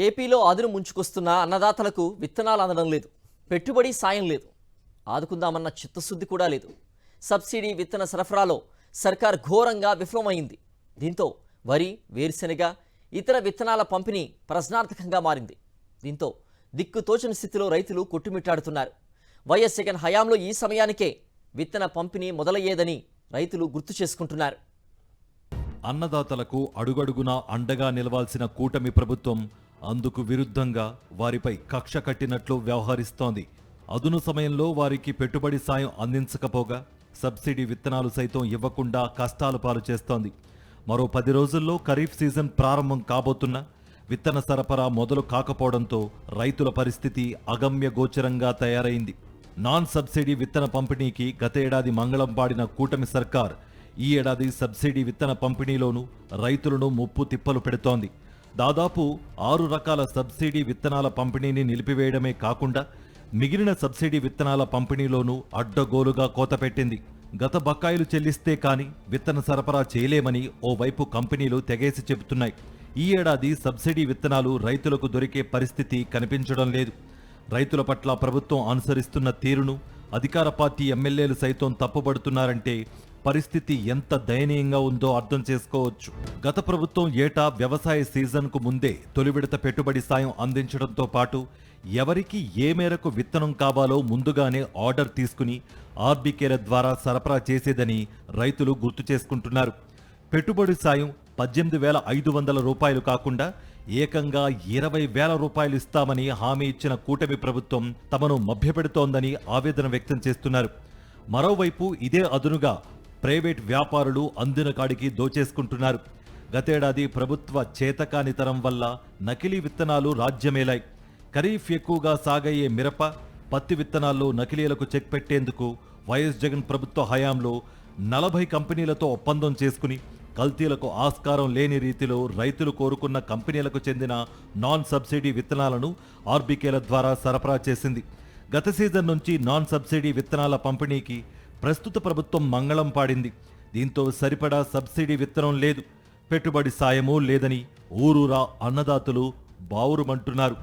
ఏపీలో అదును ముంచుకొస్తున్న అన్నదాతలకు విత్తనాలు అందడం లేదు, పెట్టుబడి సాయం లేదు, ఆదుకుందామన్న చిత్తశుద్ధి కూడా లేదు. సబ్సిడీ విత్తన సరఫరాలో సర్కార్ ఘోరంగా విఫలమైంది. దీంతో వరి, వేరుశెనగ, ఇతర విత్తనాల పంపిణీ ప్రశ్నార్థకంగా మారింది. దీంతో దిక్కుతోచని స్థితిలో రైతులు కొట్టుమిట్టాడుతున్నారు. వైఎస్ జగన్ హయాంలో ఈ సమయానికే విత్తన పంపిణీ మొదలయ్యేదని రైతులు గుర్తు చేసుకుంటున్నారు. అన్నదాతలకు అడుగడుగునా అండగా నిలవాల్సిన కూటమి ప్రభుత్వం అందుకు విరుద్ధంగా వారిపై కక్ష కట్టినట్లు వ్యవహరిస్తోంది. అదును సమయంలో వారికి పెట్టుబడి సాయం అందించకపోగా సబ్సిడీ విత్తనాలు సైతం ఇవ్వకుండా కష్టాలు పాలు చేస్తోంది. మరో 10 రోజుల్లో ఖరీఫ్ సీజన్ ప్రారంభం కాబోతున్నా విత్తన సరఫరా మొదలు కాకపోవడంతో రైతుల పరిస్థితి అగమ్య గోచరంగా తయారైంది. నాన్ సబ్సిడీ విత్తన పంపిణీకి గత ఏడాది మంగళం పాడిన కూటమి సర్కార్ ఈ ఏడాది సబ్సిడీ విత్తన పంపిణీలోనూ రైతులను ముప్పు తిప్పలు పెడుతోంది. దాదాపు 6 రకాల సబ్సిడీ విత్తనాల పంపిణీని నిలిపివేయడమే కాకుండా మిగిలిన సబ్సిడీ విత్తనాల పంపిణీలోనూ అడ్డగోలుగా కోతపెట్టింది. గత బకాయిలు చెల్లిస్తే కాని విత్తన సరఫరా చేయలేమని ఓవైపు కంపెనీలు తెగేసి చెబుతున్నాయి. ఈ ఏడాది సబ్సిడీ విత్తనాలు రైతులకు దొరికే పరిస్థితి కనిపించడం లేదు. రైతుల పట్ల ప్రభుత్వం అనుసరిస్తున్న తీరును అధికార పార్టీ ఎమ్మెల్యేలు సైతం తప్పుబడుతున్నారంటే పరిస్థితి ఎంత దయనీయంగా ఉందో అర్థం చేసుకోవచ్చు. గత ప్రభుత్వం ఏటా వ్యవసాయ సీజన్కు ముందే తొలి విడత పెట్టుబడి సాయం అందించడంతో పాటు ఎవరికి ఏ మేరకు విత్తనం కావాలో ముందుగానే ఆర్డర్ తీసుకుని ఆర్బీకేల ద్వారా సరఫరా చేసేదని రైతులు గుర్తు చేసుకుంటున్నారు. పెట్టుబడి సాయం 18,500 రూపాయలు కాకుండా ఏకంగా 20,000 రూపాయలు ఇస్తామని హామీ ఇచ్చిన కూటమి ప్రభుత్వం తమను మభ్యపెడుతోందని ఆవేదన వ్యక్తం చేస్తున్నారు. మరోవైపు ఇదే అదునుగా ప్రైవేట్ వ్యాపారులు అందిన కాడికి దోచేసుకుంటున్నారు. గతేడాది ప్రభుత్వ చేతకానితనం వల్ల నకిలీ విత్తనాలు రాజ్యమేలాయి. ఖరీఫ్ ఎక్కువగా సాగయ్యే మిరప, పత్తి విత్తనాల్లో నకిలీలకు చెక్ పెట్టేందుకు వైఎస్ జగన్ ప్రభుత్వ హయాంలో 40 కంపెనీలతో ఒప్పందం చేసుకుని కల్తీలకు ఆస్కారం లేని రీతిలో రైతులు కోరుకున్న కంపెనీలకు చెందిన నాన్ సబ్సిడీ విత్తనాలను ఆర్బీకేల ద్వారా సరఫరా చేసింది. గత సీజన్ నుంచి నాన్ సబ్సిడీ విత్తనాల పంపిణీకి ప్రస్తుత ప్రభుత్వం మంగళం పాడింది. దీంతో సరిపడా సబ్సిడీ విత్తనం లేదు, పెట్టుబడి సాయమూ లేదని ఊరూరా అన్నదాతలు బావురుమంటున్నారు.